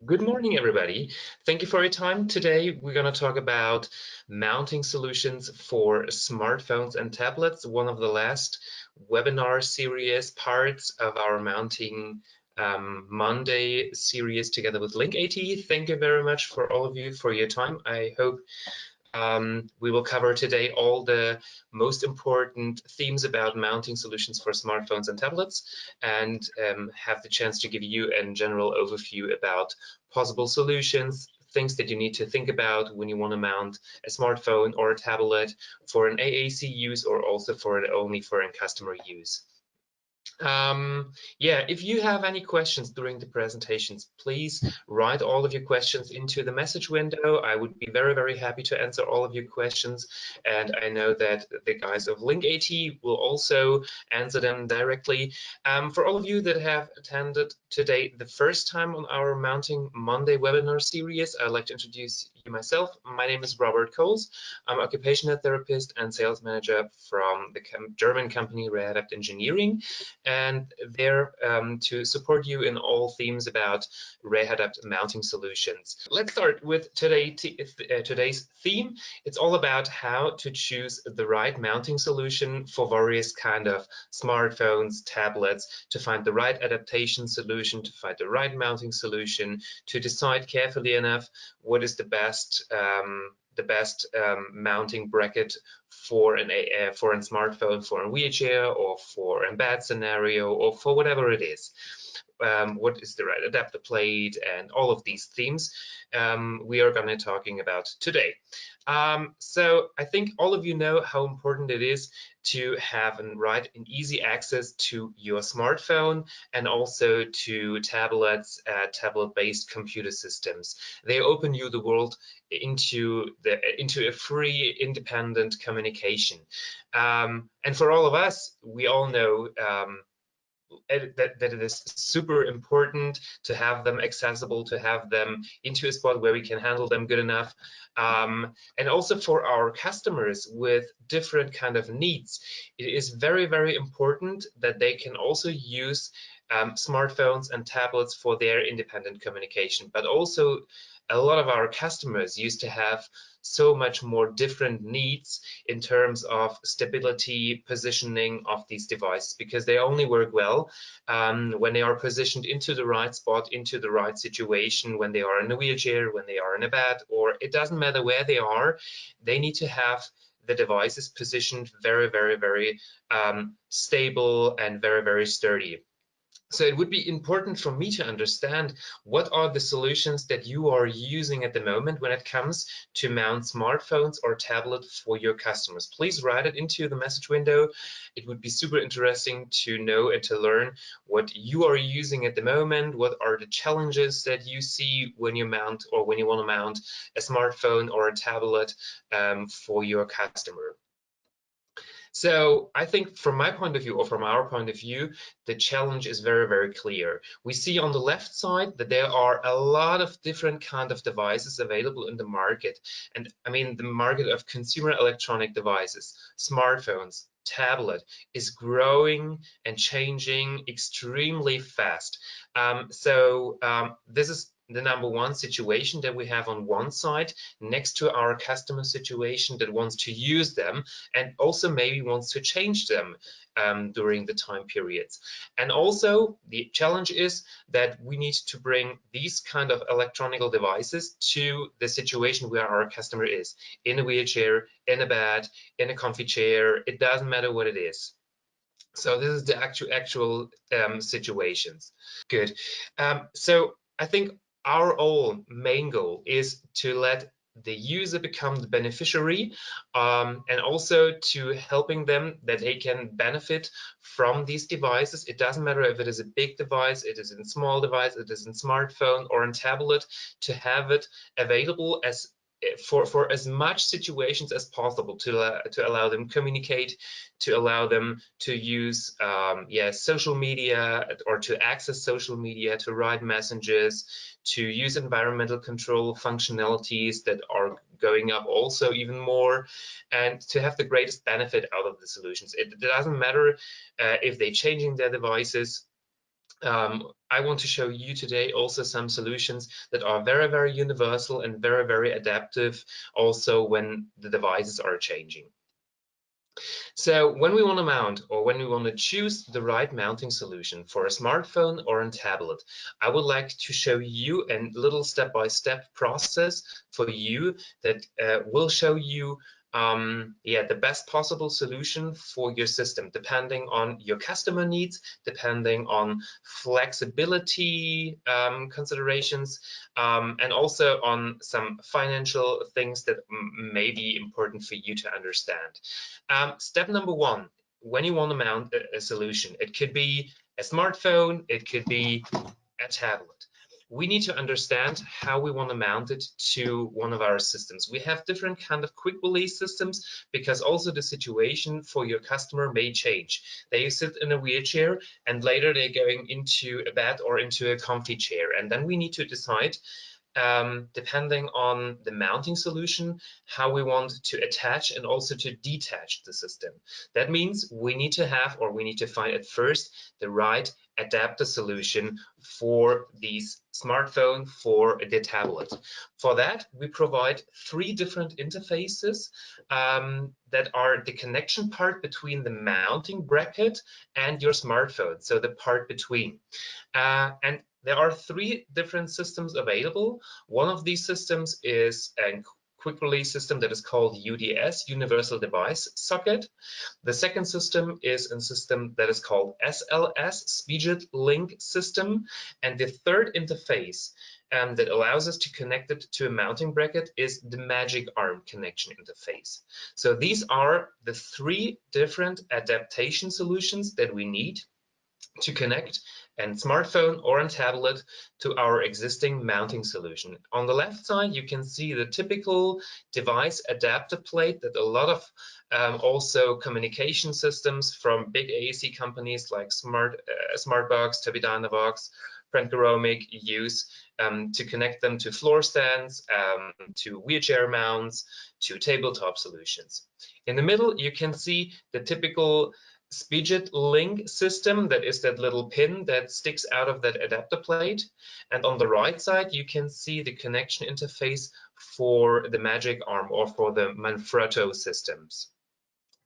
Good morning, everybody. Thank you for your time. Today, we're going to talk about mounting solutions for smartphones and tablets, one of the last webinar series parts of our Mounting Monday series together with Link80. Thank you very much for all of you for your time. I hope we will cover today all the most important themes about mounting solutions for smartphones and tablets, and have the chance to give you a general overview about possible solutions, things that you need to think about when you want to mount a smartphone or a tablet for an AAC use or also only for a customer use. Yeah, if you have any questions during the presentations, please write all of your questions into the message window. I would be very, very happy to answer all of your questions. And I know that the guys of Link80 will also answer them directly. For all of you that have attended today the first time on our Mounting Monday webinar series, I'd like to introduce you myself. My name is Robert Coles. I'm an occupational therapist and sales manager from the German company Rehadapt Engineering, and there to support you in all themes about Rehadapt mounting solutions. Let's start with today's theme. It's all about how to choose the right mounting solution for various kind of smartphones, tablets, to find the right adaptation solution, to find the right mounting solution, to decide carefully enough what is the best mounting bracket for a smartphone, for a wheelchair, or for a bad scenario, or for whatever it is. What is the right adapter plate, and all of these themes we are going to talking about today. So I think all of you know how important it is to have right and easy access to your smartphone and also to tablets, tablet-based computer systems. They open you the world into a free, independent communication. And for all of us, we all know that it is super important to have them accessible, to have them into a spot where we can handle them good enough. And also for our customers with different kind of needs, it is very, very important that they can also use smartphones and tablets for their independent communication. But also a lot of our customers used to have so much more different needs in terms of stability, positioning of these devices, because they only work well when they are positioned into the right spot, into the right situation, when they are in a wheelchair, when they are in a bed, or it doesn't matter where they are, they need to have the devices positioned very, very, very stable and very, very sturdy. So it would be important for me to understand what are the solutions that you are using at the moment when it comes to mount smartphones or tablets for your customers. Please write it into the message window. It would be super interesting to know and to learn what you are using at the moment. What are the challenges that you see when you mount or when you want to mount a smartphone or a tablet for your customer? So I think from my point of view, or from our point of view, the challenge is very, very clear. We see on the left side that there are a lot of different kind of devices available in the market. And I mean, the market of consumer electronic devices, smartphones, tablet is growing and changing extremely fast. This is the number one situation that we have on one side next to our customer situation that wants to use them and also maybe wants to change them during the time periods. And also the challenge is that we need to bring these kind of electronic devices to the situation where our customer is, in a wheelchair, in a bed, in a comfy chair. It doesn't matter what it is. So this is the actual situations. Good. So I think our main goal is to let the user become the beneficiary, and also to helping them that they can benefit from these devices. It doesn't matter if it is a big device, it is a small device, it is a smartphone or a tablet, to have it available as for as much situations as possible, to allow them communicate, to allow them to use social media, or to access social media, to write messages, to use environmental control functionalities that are going up also even more, and to have the greatest benefit out of the solutions. It doesn't matter if they're changing their devices. I want to show you today also some solutions that are very, very universal and very, very adaptive also when the devices are changing. So when we want to mount or when we want to choose the right mounting solution for a smartphone or a tablet, I would like to show you a little step-by-step process for you that will show you the best possible solution for your system, depending on your customer needs, depending on flexibility considerations, and also on some financial things that may be important for you to understand. Step number one, when you want to mount a solution, it could be a smartphone, it could be a tablet. We need to understand how we want to mount it to one of our systems. We have different kind of quick release systems because also the situation for your customer may change. They sit in a wheelchair and later they're going into a bed or into a comfy chair. And then we need to decide depending on the mounting solution, how we want to attach and also to detach the system. That means we need to have, or we need to find at first, the right adapter solution for these smartphone, for the tablet. For that, we provide 3 different interfaces that are the connection part between the mounting bracket and your smartphone, so the part between. And there are 3 different systems available. One of these systems is a quick release system that is called UDS, Universal Device Socket. The second system is a system that is called SLS, Speedjet Link System. And the third interface that allows us to connect it to a mounting bracket is the Magic Arm connection interface. So these are the 3 different adaptation solutions that we need to connect a smartphone or a tablet to our existing mounting solution. On the left side, you can see the typical device adapter plate that a lot of also communication systems from big AAC companies like Smartbox, Dynavox, Prentgeromic use to connect them to floor stands, to wheelchair mounts, to tabletop solutions. In the middle, you can see the typical Speedjet Link system, that is that little pin that sticks out of that adapter plate. And on the right side, you can see the connection interface for the Magic Arm or for the Manfrotto systems.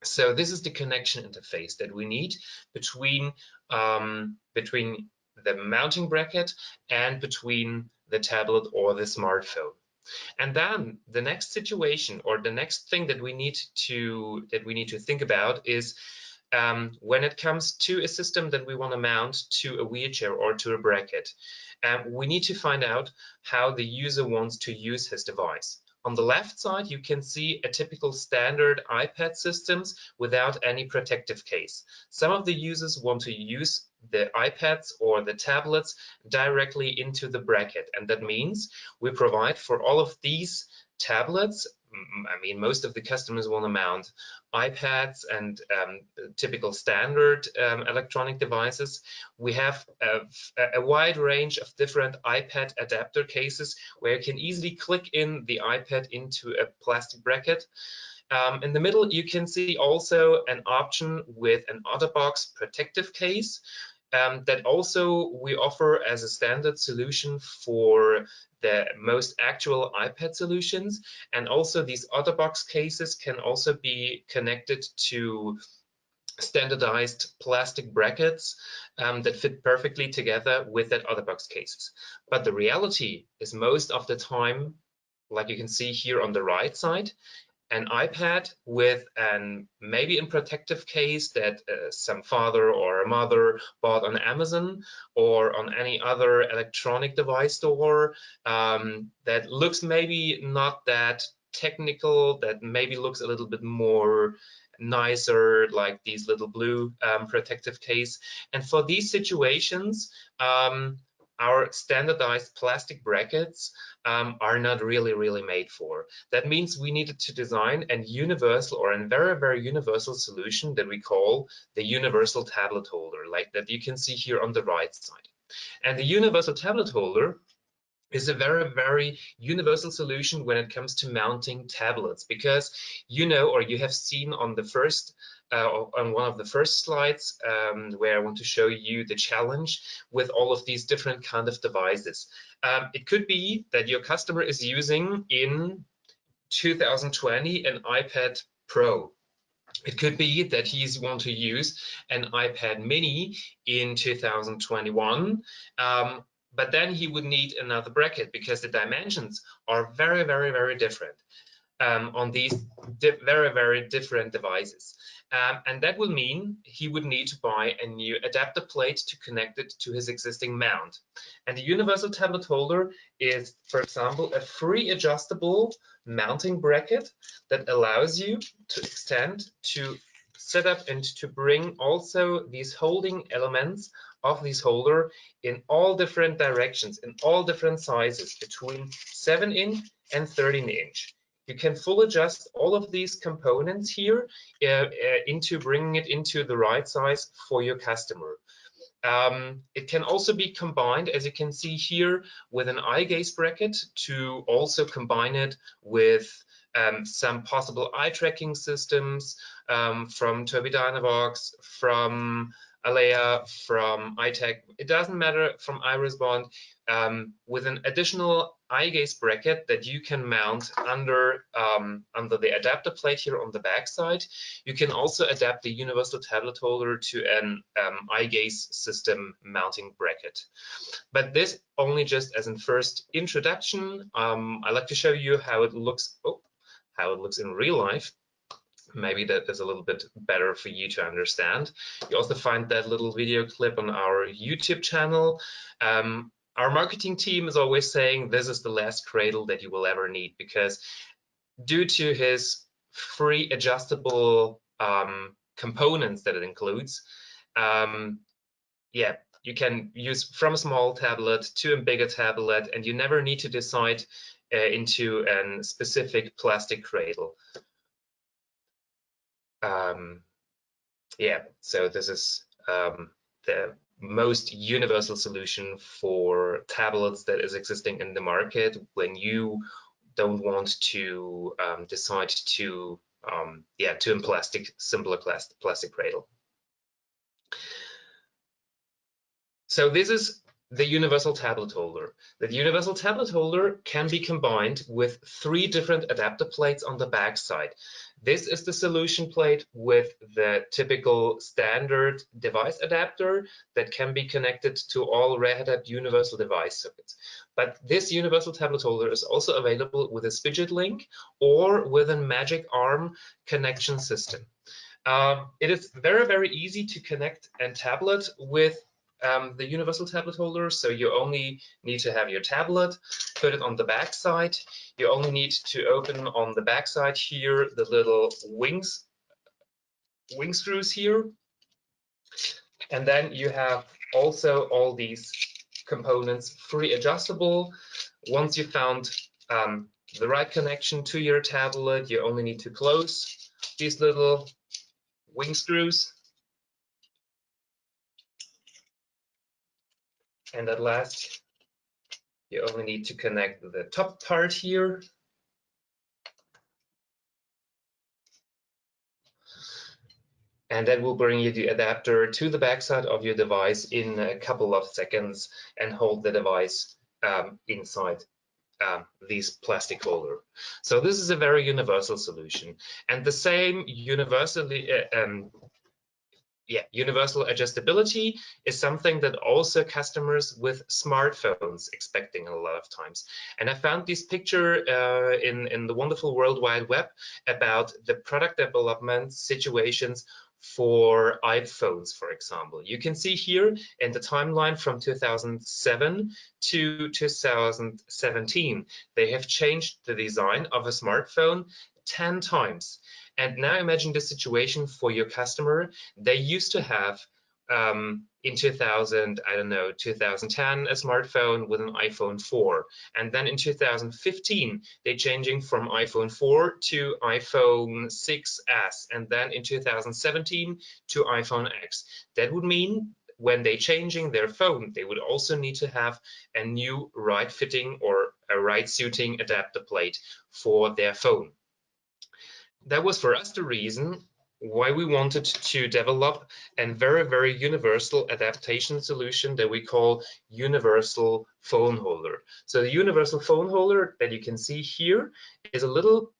So this is the connection interface that we need between the mounting bracket and between the tablet or the smartphone. And then the next situation or the next thing that we need to think about is when it comes to a system that we want to mount to a wheelchair or to a bracket, we need to find out how the user wants to use his device. On the left side, you can see a typical standard iPad systems without any protective case. Some of the users want to use the iPads or the tablets directly into the bracket, and that means we provide for all of these tablets. I mean, most of the customers want to mount iPads and typical standard electronic devices. We have a wide range of different iPad adapter cases where you can easily click in the iPad into a plastic bracket. In the middle, you can see also an option with an OtterBox protective case that also we offer as a standard solution for the most actual iPad solutions. And also these OtterBox cases can also be connected to standardized plastic brackets that fit perfectly together with that OtterBox cases. But the reality is most of the time, like you can see here on the right side, an iPad with an maybe a protective case that some father or a mother bought on Amazon or on any other electronic device store that looks maybe not that technical, that maybe looks a little bit more nicer, like these little blue protective case. And for these situations, our standardized plastic brackets are not really made for. That means we needed to design a universal or a very universal solution that we call the universal tablet holder, like that you can see here on the right side. And the universal tablet holder is a very universal solution when it comes to mounting tablets, because you know, or you have seen on the first on one of the first slides, where I want to show you the challenge with all of these different kind of devices. It could be that your customer is using in 2020 an iPad Pro. It could be that he's want to use an iPad mini in 2021, but then he would need another bracket because the dimensions are very, very, very different on these very, very different devices. And that will mean he would need to buy a new adapter plate to connect it to his existing mount. And the universal tablet holder is, for example, a free adjustable mounting bracket that allows you to extend, to set up, and to bring also these holding elements of this holder in all different directions, in all different sizes, between 7" and 13". You can full adjust all of these components here into bringing it into the right size for your customer. It can also be combined, as you can see here, with an eye gaze bracket to also combine it with some possible eye tracking systems from Tobii Dynavox, from Alea, from iTech. It doesn't matter, from iRespond, with an additional eye gaze bracket that you can mount under the adapter plate here on the back side. You can also adapt the universal tablet holder to an eye gaze system mounting bracket. But this only just as a first introduction. I'd like to show you how it looks. How it looks in real life. Maybe that is a little bit better for you to understand. You also find that little video clip on our YouTube channel. Our marketing team is always saying this is the last cradle that you will ever need, because due to his free adjustable components that it includes, yeah, you can use from a small tablet to a bigger tablet, and you never need to decide into a specific plastic cradle. Yeah, so this is the most universal solution for tablets that is existing in the market when you don't want to decide to a simpler plastic cradle. So this is the universal tablet holder. The universal tablet holder can be combined with 3 different adapter plates on the back side. This is the solution plate with the typical standard device adapter that can be connected to all Rehadapt universal device sockets. But this universal tablet holder is also available with a Spidget link or with a Magic Arm connection system. It is very, very easy to connect a tablet with the universal tablet holder. So you only need to have your tablet, put it on the back side. You only need to open on the back side here the little wing screws here. And then you have also all these components free adjustable. Once you found the right connection to your tablet, you only need to close these little wing screws. And at last, you only need to connect the top part here. And that will bring you the adapter to the backside of your device in a couple of seconds and hold the device inside this plastic holder. So this is a very universal solution. And the same universal adjustability is something that also customers with smartphones expecting a lot of times. And I found this picture in the wonderful World Wide Web about the product development situations for iPhones, for example. You can see here in the timeline from 2007 to 2017, they have changed the design of a smartphone 10 times. And now imagine the situation for your customer. They used to have in 2010, a smartphone with an iPhone 4. And then in 2015, they're changing from iPhone 4 to iPhone 6S. And then in 2017 to iPhone X. That would mean when they're changing their phone, they would also need to have a new right fitting or a right suiting adapter plate for their phone. That was for us the reason why we wanted to develop a very, very universal adaptation solution that we call universal phone holder. So the universal phone holder that you can see here is a little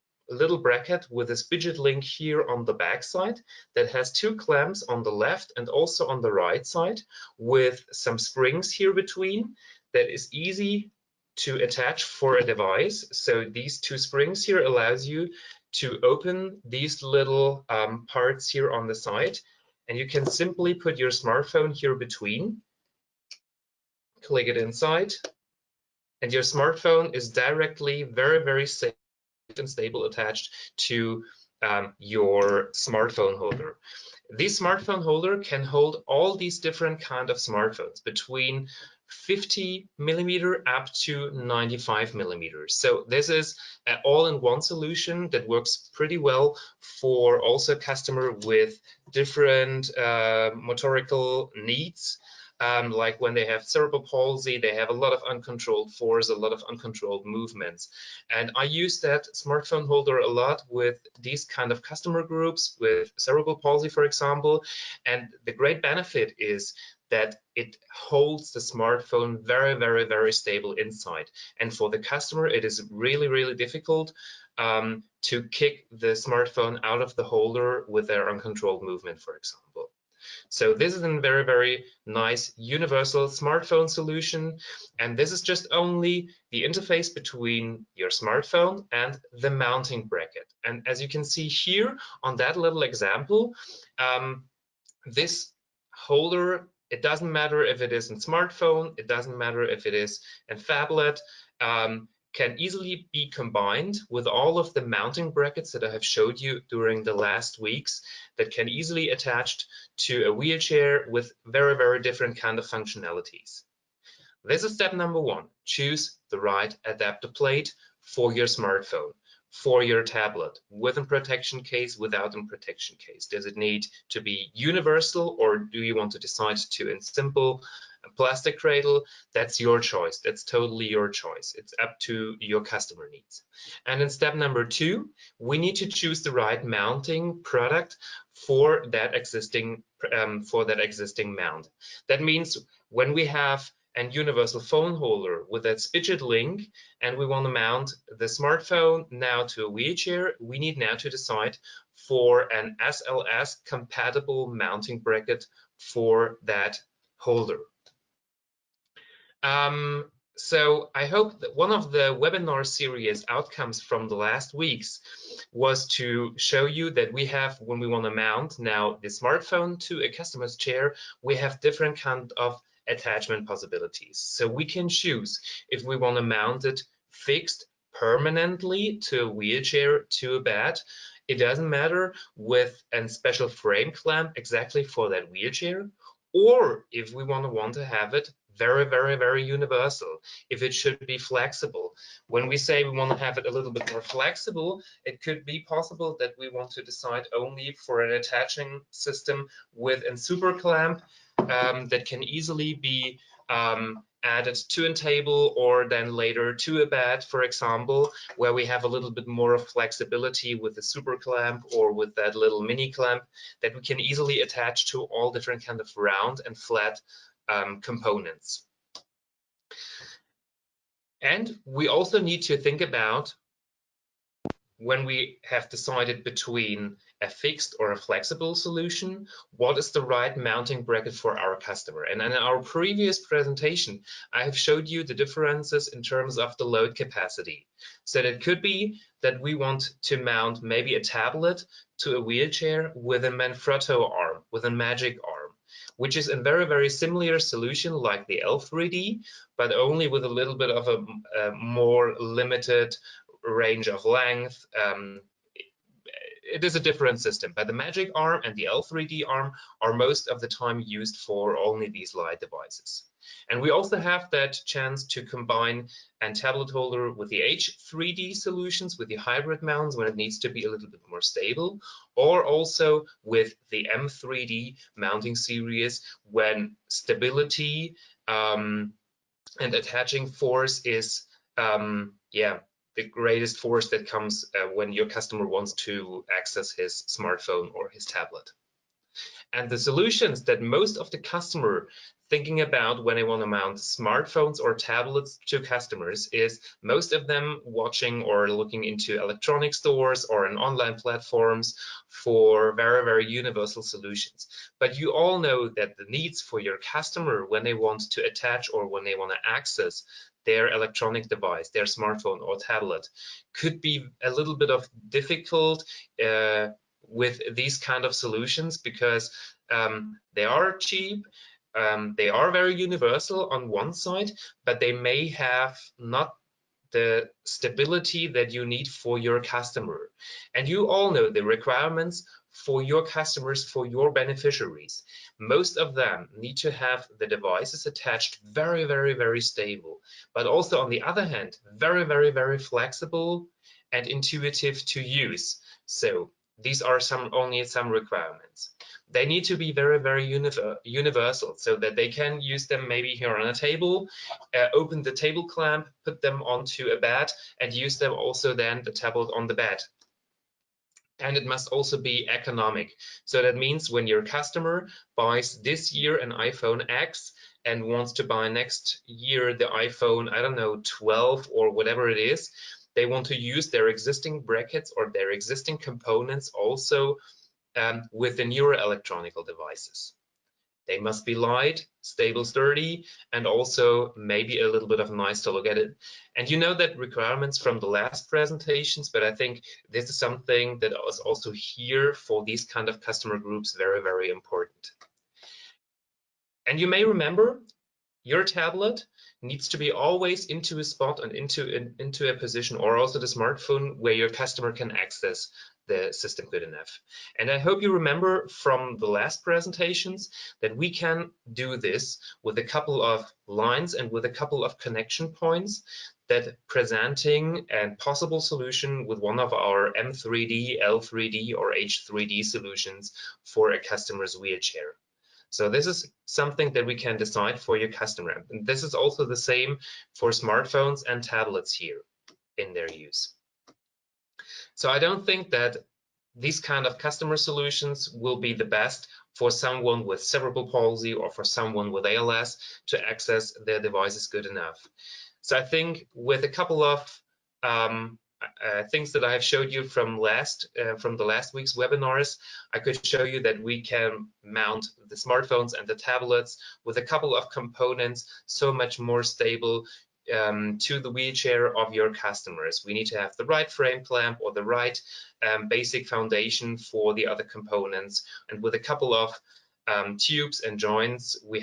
bracket with a spidget link here on the back side that has two clamps on the left and also on the right side with some springs here between that is easy to attach for a device. So these two springs here allows you to open these little parts here on the side, and you can simply put your smartphone here between, click it inside, and your smartphone is directly very, very safe and stable attached to your smartphone holder. This smartphone holder can hold all these different kind of smartphones between 50 millimeter up to 95 millimeters. So this is an all-in-one solution that works pretty well for also customer with different motorical needs. Like when they have cerebral palsy, they have a lot of uncontrolled force, a lot of uncontrolled movements. And I use that smartphone holder a lot with these kind of customer groups with cerebral palsy, for example. And the great benefit is that it holds the smartphone very, very, very stable inside. And for the customer, it is really, really difficult to kick the smartphone out of the holder with their uncontrolled movement, for example. So this is a very, very nice universal smartphone solution. And this is just only the interface between your smartphone and the mounting bracket. And as you can see here on that little example, this holder, it doesn't matter if it is in smartphone, it doesn't matter if it is in phablet, can easily be combined with all of the mounting brackets that I have showed you during the last weeks that can easily attach to a wheelchair with very, very different kind of functionalities. This is step number one. Choose the right adapter plate for your smartphone, for your tablet, with a protection case, without a protection case. Does it need to be universal, or do you want to decide to in simple plastic cradle? That's your choice. That's totally your choice. It's up to your customer needs. And in step number two, we need to choose the right mounting product for that existing mount. That means when we have a universal phone holder with that spidget link and we want to mount the smartphone now to a wheelchair, we need now to decide for an SLS compatible mounting bracket for that holder. So I hope that one of the webinar series outcomes from the last weeks was to show you that we have, when we want to mount now the smartphone to a customer's chair, we have different kind of attachment possibilities. So we can choose if we want to mount it fixed permanently to a wheelchair, to a bed. It doesn't matter, with a special frame clamp exactly for that wheelchair, or if we want to have it very, very, very universal, if it should be flexible. When we say we want to have it a little bit more flexible, it could be possible that we want to decide only for an attaching system with a SuperClamp that can easily be added to a table or then later to a bed, for example, where we have a little bit more of flexibility with the SuperClamp or with that little mini clamp that we can easily attach to all different kind of round and flat components. And we also need to think about, when we have decided between a fixed or a flexible solution, what is the right mounting bracket for our customer? And in our previous presentation, I have showed you the differences in terms of the load capacity. So it could be that we want to mount maybe a tablet to a wheelchair with a Manfrotto arm, with a magic arm, which is a very, very similar solution like the L3D, but only with a little bit of a more limited range of length. It is a different system, but the magic arm and the L3D arm are most of the time used for only these light devices. And we also have that chance to combine a tablet holder with the H3D solutions, with the hybrid mounts when it needs to be a little bit more stable, or also with the M3D mounting series when stability and attaching force is the greatest force that comes when your customer wants to access his smartphone or his tablet. And the solutions that most of the customer thinking about when they want to mount smartphones or tablets to customers is most of them watching or looking into electronic stores or in online platforms for very, very universal solutions. But you all know that the needs for your customer when they want to attach or when they want to access their electronic device, their smartphone or tablet, could be a little bit of difficult with these kind of solutions, because they are cheap, they are very universal on one side, but they may have not the stability that you need for your customer. And you all know the requirements for your customers, for your beneficiaries. Most of them need to have the devices attached very, very, very stable, but also on the other hand, very, very, very flexible and intuitive to use. So these are only some requirements. They need to be very, very universal, so that they can use them maybe here on a table, open the table clamp, put them onto a bed, and use them also then the tablet on the bed. And it must also be economic. So that means when your customer buys this year an iPhone X and wants to buy next year the iPhone, I don't know, 12 or whatever it is, they want to use their existing brackets or their existing components also with the newer electronic devices. They must be light, stable, sturdy, and also maybe a little bit of nice to look at it. And you know that requirements from the last presentations, but I think this is something that is also here for these kind of customer groups very, very important. And you may remember your tablet needs to be always into a spot and into a position, or also the smartphone, where your customer can access the system good enough. And I hope you remember from the last presentations that we can do this with a couple of lines and with a couple of connection points, that presenting a possible solution with one of our M3D, L3D, or H3D solutions for a customer's wheelchair. So this is something that we can decide for your customer. And this is also the same for smartphones and tablets here in their use. So I don't think that these kind of customer solutions will be the best for someone with cerebral palsy or for someone with ALS to access their devices good enough. So I think with a couple of things that I have showed you from the last week's webinars, I could show you that we can mount the smartphones and the tablets with a couple of components so much more stable to the wheelchair of your customers. We need to have the right frame clamp or the right basic foundation for the other components, and with a couple of tubes and joints, we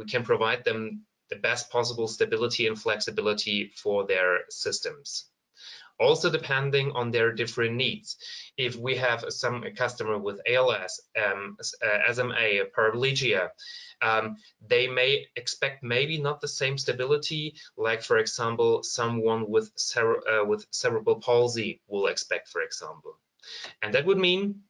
can provide them the best possible stability and flexibility for their systems. Also depending on their different needs. If we have a customer with ALS, SMA, paraplegia, they may expect maybe not the same stability like, for example, someone with cerebral palsy will expect, for example. And that would mean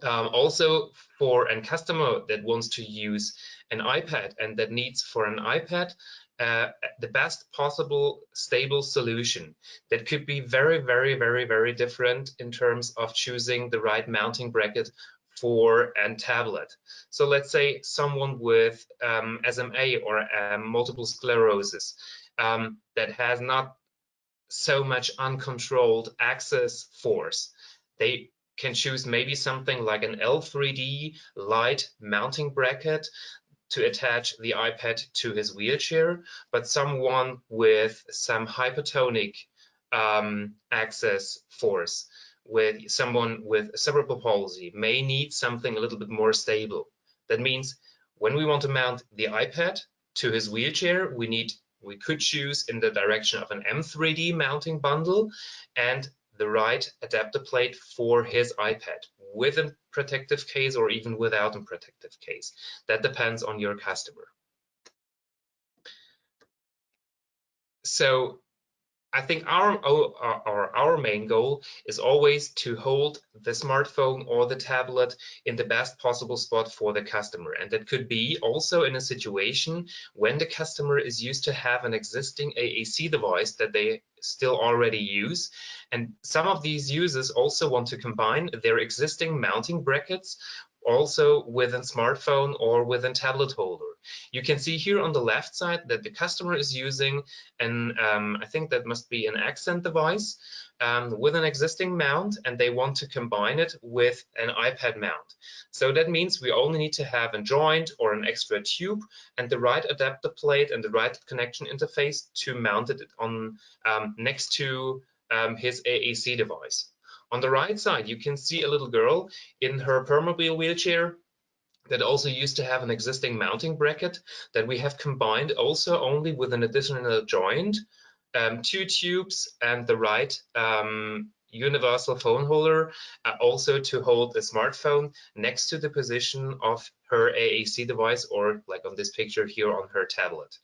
also for a customer that wants to use an iPad and that needs for an iPad the best possible stable solution, that could be very, very, very, very different in terms of choosing the right mounting bracket for a tablet. So let's say someone with SMA or multiple sclerosis that has not so much uncontrolled access force, they can choose maybe something like an L3D light mounting bracket to attach the iPad to his wheelchair, but someone with some hypotonic access force, with someone with cerebral palsy, may need something a little bit more stable. That means when we want to mount the iPad to his wheelchair, we could choose in the direction of an M3D mounting bundle and the right adapter plate for his iPad, with a protective case or even without a protective case. That depends on your customer. So I think our main goal is always to hold the smartphone or the tablet in the best possible spot for the customer. And that could be also in a situation when the customer is used to have an existing AAC device that they still already use. And some of these users also want to combine their existing mounting brackets also with a smartphone or with a tablet holder. You can see here on the left side that the customer is using an, I think that must be an accent device with an existing mount, and they want to combine it with an iPad mount. So that means we only need to have a joint or an extra tube and the right adapter plate and the right connection interface to mount it on next to his AAC device. On the right side, you can see a little girl in her permobile wheelchair that also used to have an existing mounting bracket that we have combined also only with an additional joint, 2 tubes, and the right universal phone holder, also to hold the smartphone next to the position of her AAC device, or like on this picture here on her tablet.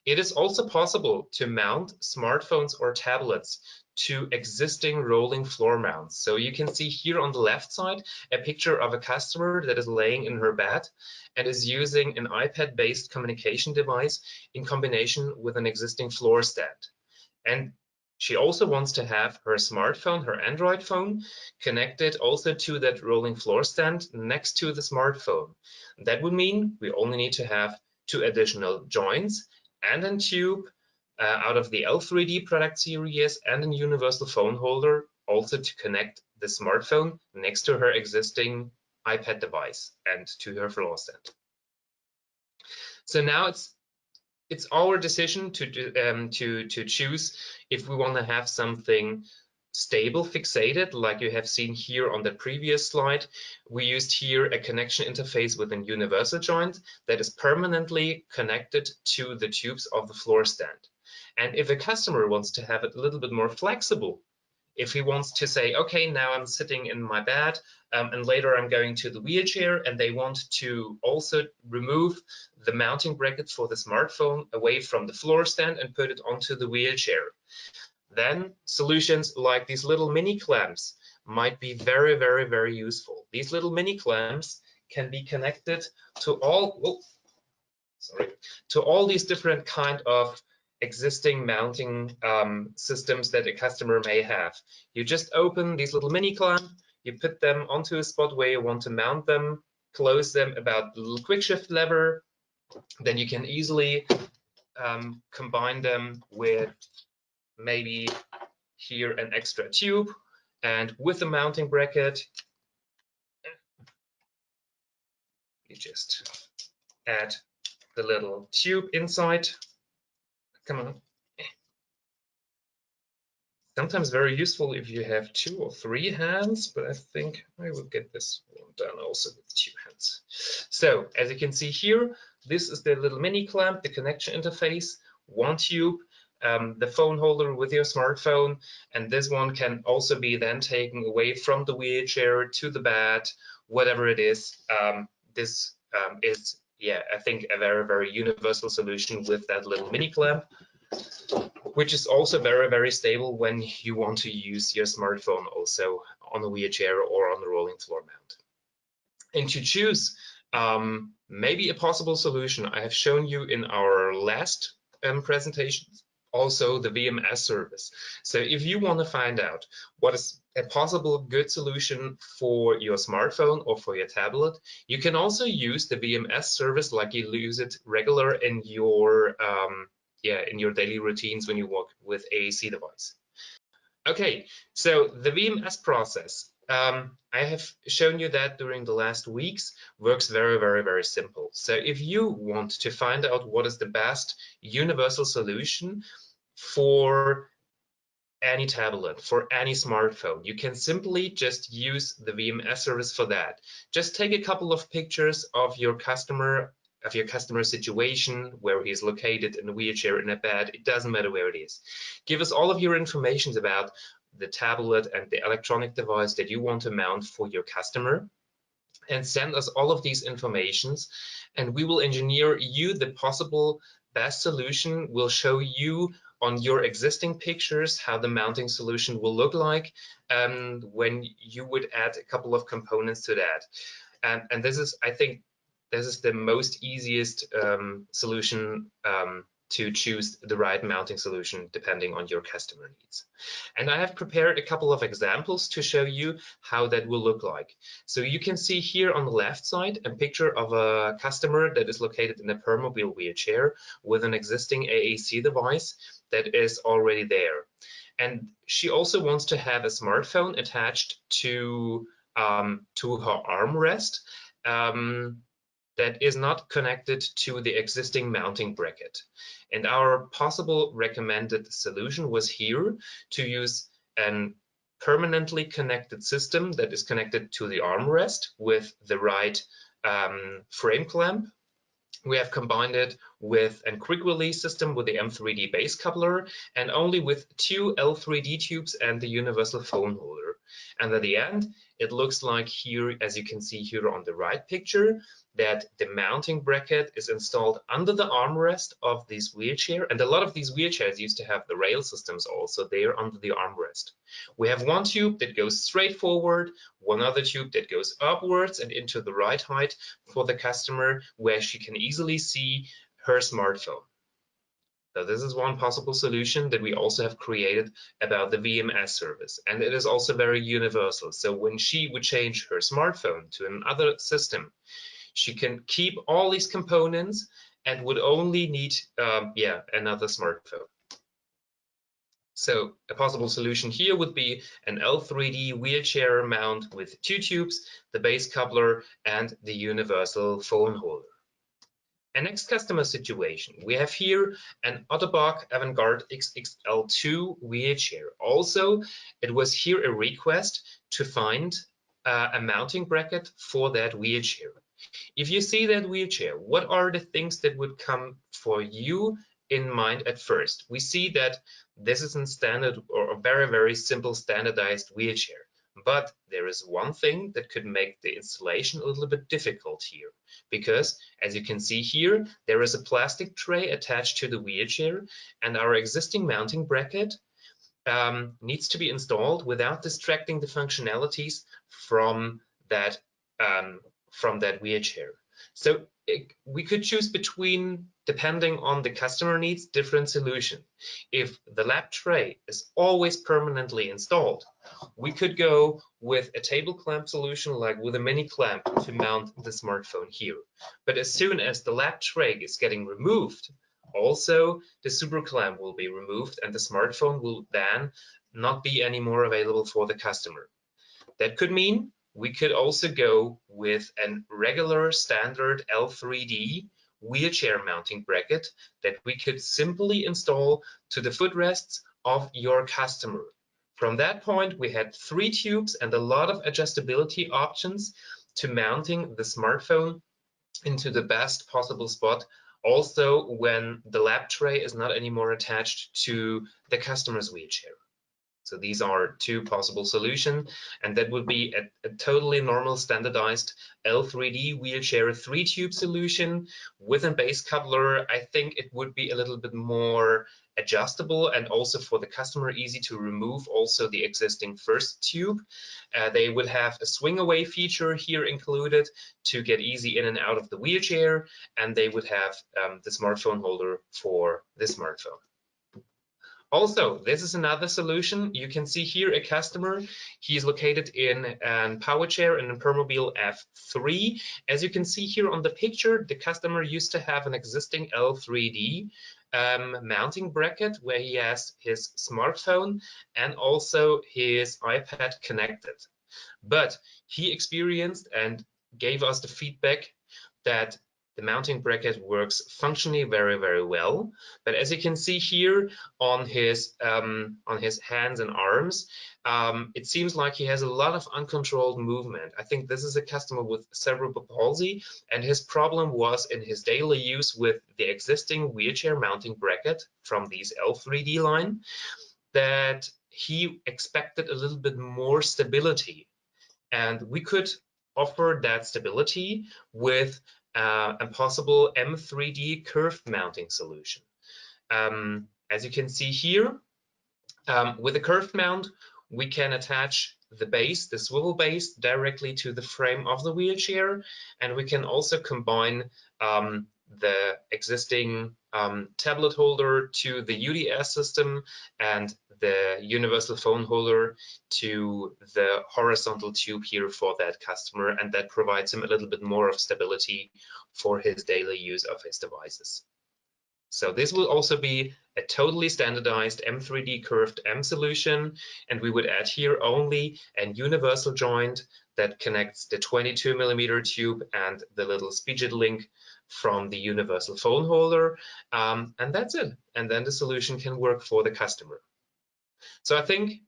It is also possible to mount smartphones or tablets to existing rolling floor mounts. So you can see here on the left side a picture of a customer that is laying in her bed and is using an iPad-based communication device in combination with an existing floor stand. And she also wants to have her smartphone, her Android phone, connected also to that rolling floor stand next to the smartphone. That would mean we only need to have 2 additional joints and a tube out of the L3D product series and a universal phone holder also to connect the smartphone next to her existing iPad device and to her floor stand. So now it's our decision to choose if we want to have something stable, fixated, like you have seen here on the previous slide. We used here a connection interface with a universal joint that is permanently connected to the tubes of the floor stand. And if a customer wants to have it a little bit more flexible, if he wants to say, okay, now I'm sitting in my bed and later I'm going to the wheelchair, and they want to also remove the mounting bracket for the smartphone away from the floor stand and put it onto the wheelchair, then solutions like these little mini clamps might be very, very, very useful. These little mini clamps can be connected to all, to all these different kind of existing mounting systems that a customer may have. You just open these little mini clamp, you put them onto a spot where you want to mount them, close them about the little quick shift lever, then you can easily combine them with maybe here an extra tube, and with the mounting bracket you just add the little tube inside. Come on. Sometimes very useful if you have 2 or 3 hands, but I think I will get this one done also with 2 hands. So as you can see here, this is the little mini clamp, the connection interface, 1 tube, the phone holder with your smartphone, and this one can also be then taken away from the wheelchair to the bed, whatever it is. This is, yeah, I think a very, very universal solution with that little mini clamp, which is also very, very stable when you want to use your smartphone also on a wheelchair or on the rolling floor mount. And to choose maybe a possible solution, I have shown you in our last presentations also the VMS service. So if you want to find out what is a possible good solution for your smartphone or for your tablet, you can also use the VMS service like you use it regular in your in your daily routines when you work with AAC device. Okay, so the VMS process, I have shown you that during the last weeks, works very, very, very simple. So if you want to find out what is the best universal solution for any tablet, for any smartphone, you can simply just use the VMS service for that. Just take a couple of pictures of your customer situation, where he's located in a wheelchair, in a bed, it doesn't matter where it is. Give us all of your information about the tablet and the electronic device that you want to mount for your customer, and send us all of these informations, and we will engineer you the possible best solution. We'll show you on your existing pictures how the mounting solution will look like when you would add a couple of components to that. And this is, I think, this is the most easiest solution to choose the right mounting solution depending on your customer needs. And I have prepared a couple of examples to show you how that will look like. So you can see here on the left side a picture of a customer that is located in a permobile wheelchair with an existing AAC device that is already there. And she also wants to have a smartphone attached to her armrest that is not connected to the existing mounting bracket. And our possible recommended solution was here to use a permanently connected system that is connected to the armrest with the right frame clamp. We have combined it with a quick release system with the M3D base coupler and only with 2 L3D tubes and the universal phone holder. And at the end, it looks like here, as you can see here on the right picture, that the mounting bracket is installed under the armrest of this wheelchair. And a lot of these wheelchairs used to have the rail systems also there under the armrest. We have one tube that goes straight forward, one other tube that goes upwards and into the right height for the customer, where she can easily see her smartphone. So this is one possible solution that we also have created about the VMS service. And it is also very universal. So when she would change her smartphone to another system, she can keep all these components and would only need another smartphone. So a possible solution here would be an L3D wheelchair mount with 2 tubes, the base coupler, and the universal phone holder. A next customer situation, we have here an Ottobock Avantgarde XXL2 wheelchair. Also, it was here a request to find a mounting bracket for that wheelchair. If you see that wheelchair, what are the things that would come for you in mind at first? We see that this is a standard or a very, very simple standardized wheelchair. But there is one thing that could make the installation a little bit difficult here, because as you can see here, there is a plastic tray attached to the wheelchair, and our existing mounting bracket needs to be installed without distracting the functionalities from that wheelchair. So we could choose between, depending on the customer needs, different solutions. If the lap tray is always permanently installed, we could go with a table clamp solution, like with a mini clamp to mount the smartphone here. But as soon as the lap tray is getting removed, also the SuperClamp will be removed and the smartphone will then not be anymore available for the customer. That could mean we could also go with a regular standard L3D wheelchair mounting bracket that we could simply install to the footrests of your customer. From that point, we had 3 tubes and a lot of adjustability options to mounting the smartphone into the best possible spot, also when the lap tray is not anymore attached to the customer's wheelchair. So these are 2 possible solutions, and that would be a totally normal standardized L3D wheelchair 3-tube solution with a base coupler. I think it would be a little bit more adjustable and also for the customer easy to remove also the existing first tube. They would have a swing away feature here included to get easy in and out of the wheelchair, and they would have the smartphone holder for the smartphone. Also, this is another solution. You can see here a customer. He is located in a power chair in a permobile F3. As you can see here on the picture, the customer used to have an existing L3D mounting bracket where he has his smartphone and also his iPad connected. But he experienced and gave us the feedback that the mounting bracket works functionally very, very well. But as you can see here on his hands and arms, it seems like he has a lot of uncontrolled movement. I think this is a customer with cerebral palsy, and his problem was in his daily use with the existing wheelchair mounting bracket from these L3D line, that he expected a little bit more stability. And we could offer that stability with a possible M3D curved mounting solution. As you can see here, with a curved mount, we can attach the base, the swivel base, directly to the frame of the wheelchair, and we can also combine the existing tablet holder to the UDS system and the universal phone holder to the horizontal tube here for that customer, and that provides him a little bit more of stability for his daily use of his devices. So this will also be a totally standardized M3D curved M solution, and we would add here only a universal joint that connects the 22mm tube and the little SpeedJet link from the universal phone holder, and that's it. And then the solution can work for the customer. So I think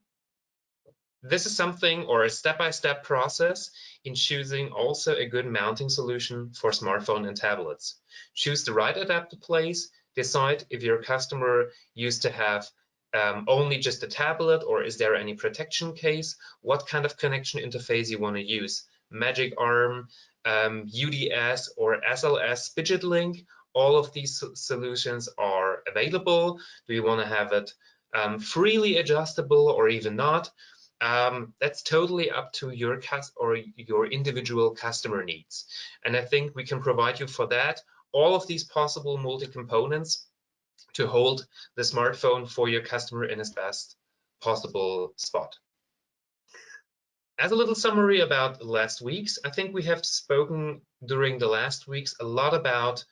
this is something, or a step-by-step process in choosing also a good mounting solution for smartphone and tablets. Choose the right adapter place. Decide if your customer used to have only just a tablet, or is there any protection case? What kind of connection interface you want to use? Magic Arm, UDS, or SLS SpeedJet link. All of these solutions are available. Do you want to have it freely adjustable or even not? That's totally up to your individual customer needs. And I think we can provide you for that all of these possible multi-components to hold the smartphone for your customer in its best possible spot. As a little summary about the last weeks, I think we have spoken during the last weeks a lot about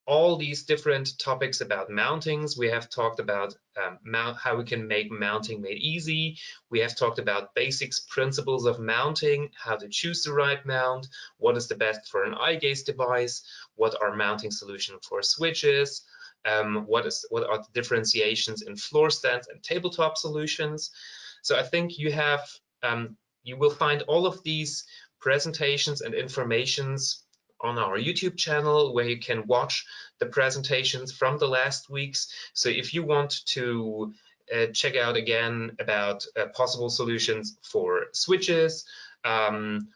all these different topics about mountings. We have talked about how we can make mounting made easy. We have talked about basics, principles of mounting, how to choose the right mount, what is the best for an eye gaze device, what are mounting solutions for switches, what are the differentiations in floor stands and tabletop solutions. So I think you will find all of these presentations and informations on our YouTube channel, where you can watch the presentations from the last weeks. So if you want to check out again about possible solutions for switches,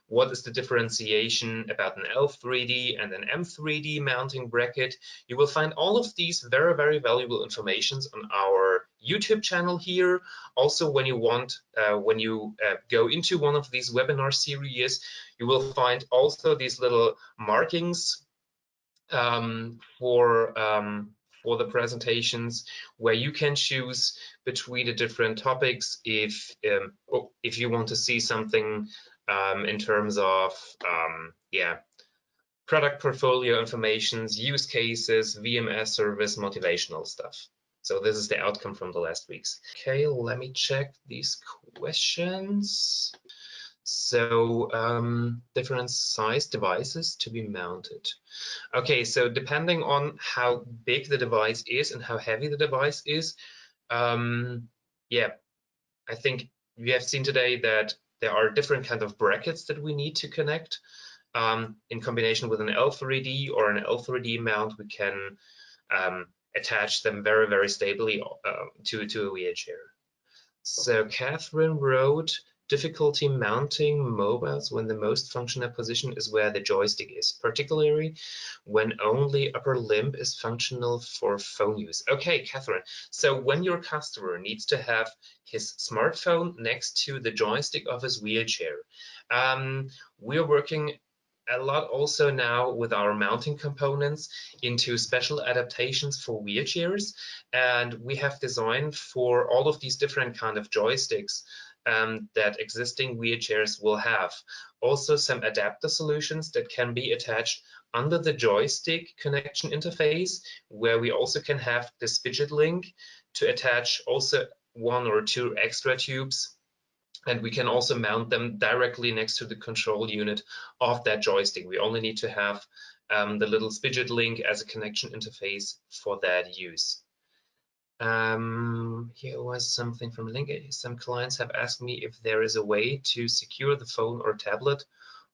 what is the differentiation about an L3D and an M3D mounting bracket, you will find all of these very, very valuable informations on our YouTube channel here. Also, when you go into one of these webinar series, you will find also these little markings for the presentations, where you can choose between the different topics if you want to see something in terms of product portfolio informations, use cases, VMS service, motivational stuff. So this is the outcome from the last weeks. Okay, let me check these questions. So different size devices to be mounted. Okay, so depending on how big the device is and how heavy the device is, yeah, I think we have seen today that there are different kind of brackets that we need to connect. In combination with an L3D or an L3D mount, we can attach them very, very stably to a wheelchair. So Catherine wrote, difficulty mounting mobiles when the most functional position is where the joystick is, particularly when only upper limb is functional for phone use. Okay, Catherine, so when your customer needs to have his smartphone next to the joystick of his wheelchair, we're working a lot also now with our mounting components into special adaptations for wheelchairs, and we have designed for all of these different kind of joysticks that existing wheelchairs will have. Also some adapter solutions that can be attached under the joystick connection interface, where we also can have the SpeedJet link to attach also 1 or 2 extra tubes. And we can also mount them directly next to the control unit of that joystick. We only need to have the little SpeedJet link as a connection interface for that use. Here was something from Link. Some clients have asked me if there is a way to secure the phone or tablet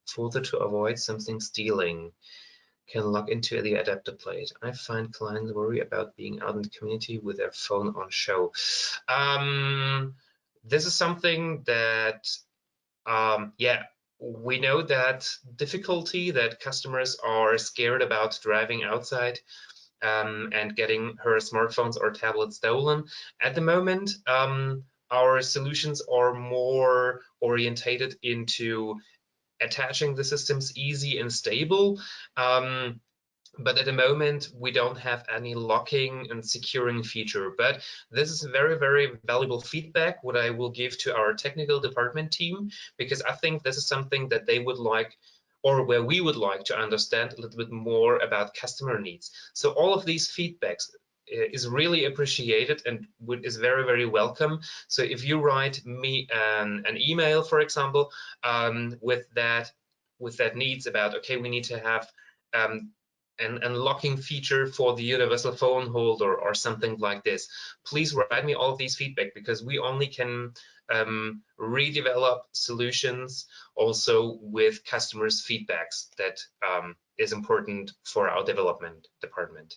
further to avoid something stealing. Can log into the adapter plate. I find clients worry about being out in the community with their phone on show. This is something that, yeah, we know that difficulty that customers are scared about driving outside and getting her smartphones or tablets stolen. At the moment, our solutions are more orientated into attaching the systems easy and stable. But at the moment, we don't have any locking and securing feature. But this is very, very valuable feedback, what I will give to our technical department team, because I think this is something that they would like, or where we would like to understand a little bit more about customer needs. So all of these feedbacks is really appreciated and is very, very welcome. So if you write me an email, for example, with that needs about, okay, we need to have an unlocking feature for the universal phone holder or something like this, please write me all of these feedback, because we only can redevelop solutions also with customers' feedbacks. That is important for our development department.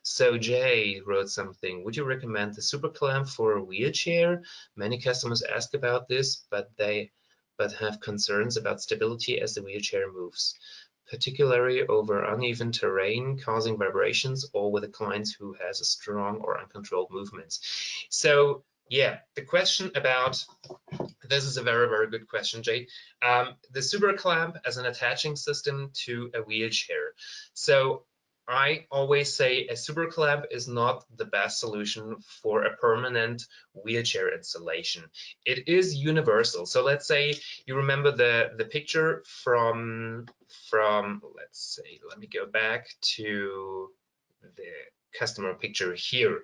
So Jay wrote something. Would you recommend the SuperClamp for a wheelchair? Many customers ask about this, but have concerns about stability as the wheelchair moves, particularly over uneven terrain causing vibrations, or with a client who has a strong or uncontrolled movements. So yeah, the question about this is a very, very good question, Jay. The SuperClamp as an attaching system to a wheelchair. So I always say a SuperClamp is not the best solution for a permanent wheelchair installation. It is universal. So let's say you remember the picture from let's say, let me go back to the customer picture here.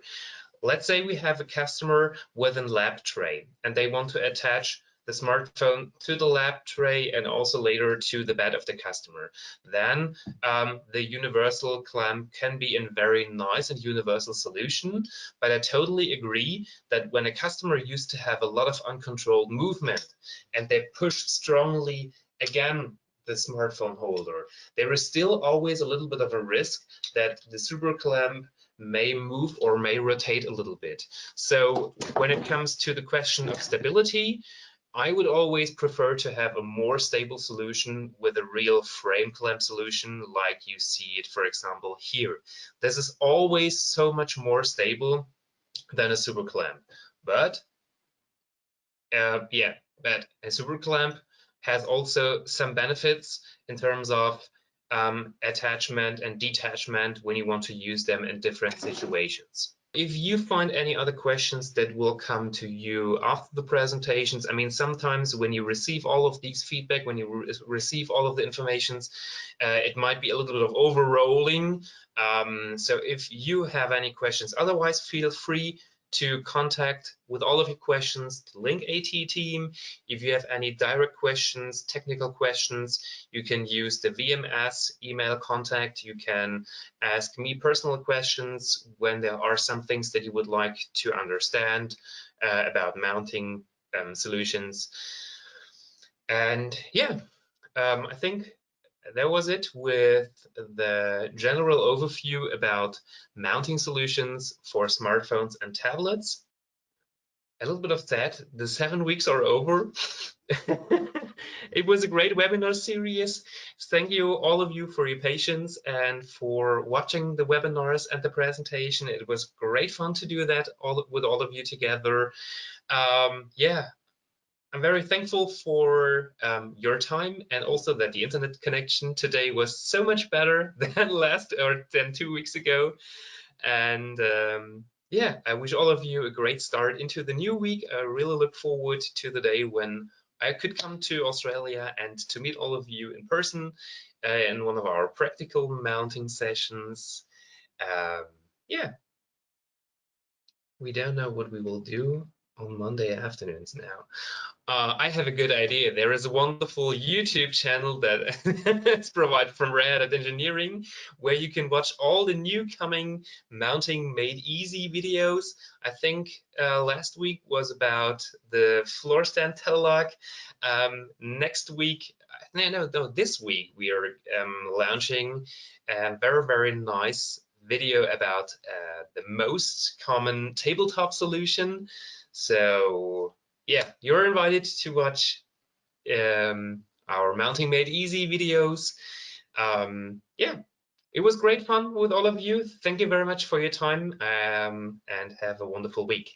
Let's say we have a customer with a lab tray and they want to attach the smartphone to the lab tray and also later to the bed of the customer. Then the universal clamp can be a very nice and universal solution, but I totally agree that when a customer used to have a lot of uncontrolled movement and they push strongly again the smartphone holder, there is still always a little bit of a risk that the SuperClamp may move or may rotate a little bit. So when it comes to the question of stability, I would always prefer to have a more stable solution with a real frame clamp solution, like you see it, for example, here. This is always so much more stable than a SuperClamp. But yeah, but a SuperClamp has also some benefits in terms of attachment and detachment when you want to use them in different situations. If you find any other questions that will come to you after the presentations, I mean, sometimes when you receive all of these feedback, when you receive all of the informations, it might be a little bit of overrolling. So if you have any questions, otherwise feel free to contact with all of your questions the Link AT team. If you have any direct questions, technical questions, you can use the VMS email contact. You can ask me personal questions when there are some things that you would like to understand about mounting solutions. And yeah, I think that was it with the general overview about mounting solutions for smartphones and tablets. A little bit of that, the 7 weeks are over. It was a great webinar series. Thank you, all of you, for your patience and for watching the webinars and the presentation. It was great fun to do that with all of you together. Yeah, I'm very thankful for your time, and also that the internet connection today was so much better than 2 weeks ago. And yeah, I wish all of you a great start into the new week. I really look forward to the day when I could come to Australia and to meet all of you in person in one of our practical mounting sessions. Yeah, we don't know what we will do on Monday afternoons now. I have a good idea. There is a wonderful YouTube channel that is provided from Rehadapt Engineering, where you can watch all the new coming mounting made easy videos. I think last week was about the floor stand telelock. Next week, no, this week we are launching a very, very nice video about the most common tabletop solution. So yeah, you're invited to watch our Mounting Made Easy videos. Yeah, It was great fun with all of you. Thank you very much for your time, and have a wonderful week.